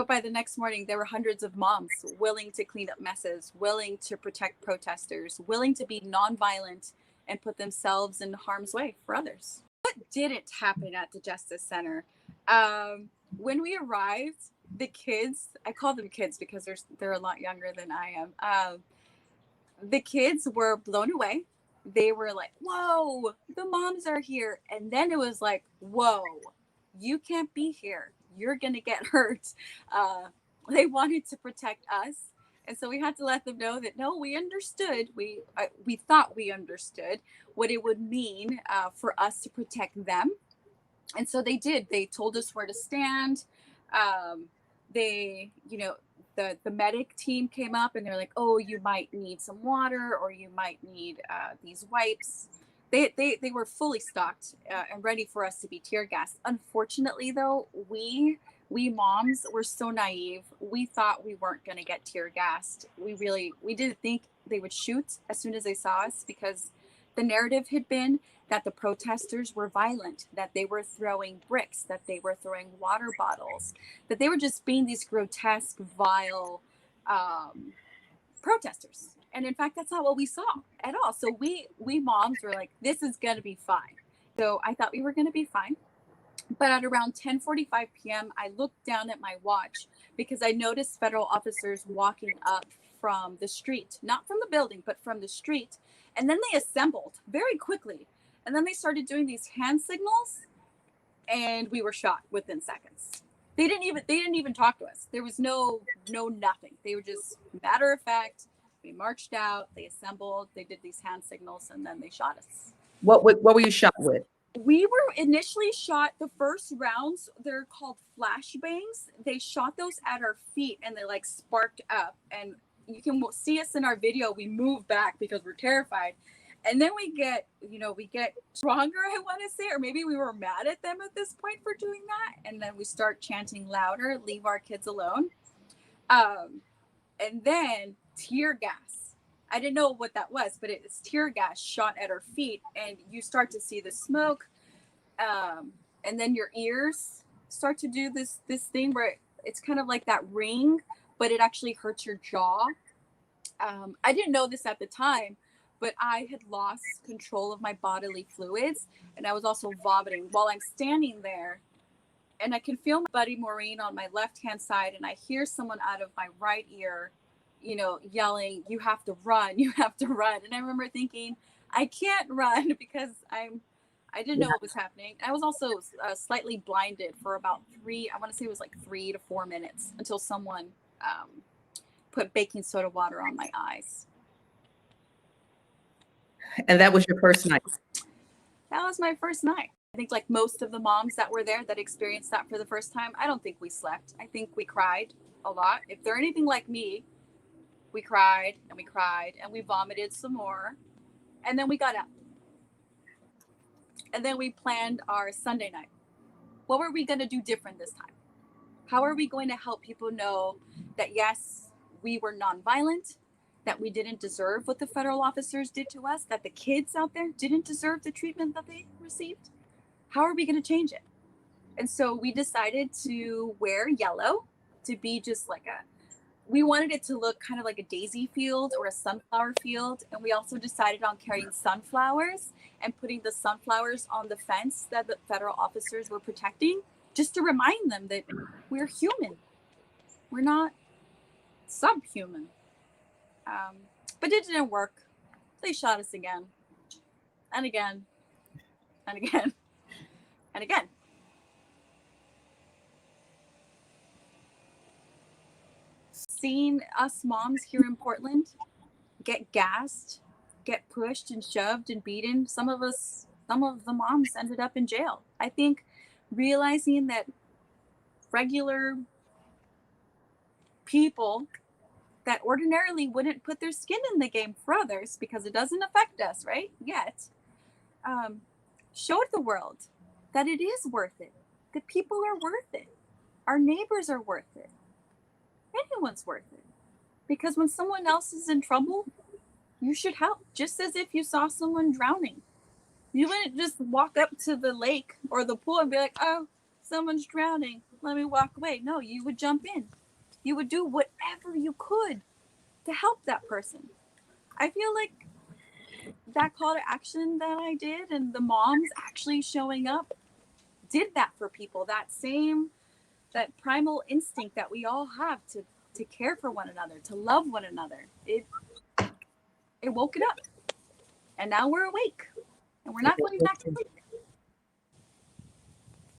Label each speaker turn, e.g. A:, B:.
A: by the next morning, there were hundreds of moms willing to clean up messes, willing to protect protesters, willing to be nonviolent and put themselves in harm's way for others. What didn't happen at the Justice Center? When we arrived, the kids, I call them kids because they're a lot younger than I am. The kids were blown away. They were like, whoa, the moms are here. And then it was like, whoa, you can't be here. You're going to get hurt. They wanted to protect us. And so we had to let them know that, no, we understood. We thought we understood what it would mean for us to protect them. And so they did. They told us where to stand. They, the medic team came up and they're like, oh, you might need some water or you might need these wipes. They were fully stocked and ready for us to be tear gassed. Unfortunately, though, we moms were so naive. We thought we weren't going to get tear gassed. We didn't think they would shoot as soon as they saw us, because the narrative had been that the protesters were violent, that they were throwing bricks, that they were throwing water bottles, that they were just being these grotesque, vile protesters. And in fact, that's not what we saw at all. So we moms were like, this is going to be fine. So I thought we were going to be fine. But at around 10:45 p.m., I looked down at my watch because I noticed federal officers walking up from the street, not from the building, but from the street. And then they assembled very quickly. And then they started doing these hand signals, and we were shot within seconds. They didn't even talk to us. There was no nothing. They were just matter of fact. We marched out, they assembled, they did these hand signals, and then they shot us.
B: What were you shot with?
A: We were initially shot, the first rounds, they're called flashbangs. They shot those at our feet and they like sparked up. And you can see us in our video. We move back because we're terrified. And then we get stronger, I want to say, or maybe we were mad at them at this point for doing that. And then we start chanting louder, leave our kids alone. And then tear gas. I didn't know what that was, but it's tear gas shot at our feet, and you start to see the smoke. And then your ears start to do this thing where it's kind of like that ring, but it actually hurts your jaw. I didn't know this at the time, but I had lost control of my bodily fluids, and I was also vomiting while I'm standing there. And I can feel my buddy Maureen on my left-hand side, and I hear someone out of my right ear, yelling, you have to run, you have to run. And I remember thinking, I can't run because I didn't know what was happening. I was also slightly blinded for about 3 to 4 minutes until someone put baking soda water on my eyes.
B: And that was your first night?
A: That was my first night. I think like most of the moms that were there that experienced that for the first time, I don't think we slept. I think we cried a lot. If they're anything like me, we cried and we vomited some more. And then we got up. And then we planned our Sunday night. What were we going to do different this time? How are we going to help people know that, yes, we were nonviolent, that we didn't deserve what the federal officers did to us, that the kids out there didn't deserve the treatment that they received? How are we going to change it? And so we decided to wear yellow, to be just like we wanted it to look kind of like a daisy field or a sunflower field. And we also decided on carrying sunflowers and putting the sunflowers on the fence that the federal officers were protecting, just to remind them that we're human. We're not subhuman. But it didn't work. They shot us again and again and again and again. Seeing us moms here in Portland get gassed, get pushed and shoved and beaten, some of the moms ended up in jail. I think realizing that regular people that ordinarily wouldn't put their skin in the game for others because it doesn't affect us, right? Yet, showed the world that it is worth it. That people are worth it. Our neighbors are worth it. Anyone's worth it. Because when someone else is in trouble, you should help. Just as if you saw someone drowning. You wouldn't just walk up to the lake or the pool and be like, oh, someone's drowning, let me walk away. No, you would jump in. You would do whatever you could to help that person. I feel like that call to action that I did and the moms actually showing up did that for people. That primal instinct that we all have to care for one another, to love one another. It woke it up. And now we're awake. And we're not going back to sleep.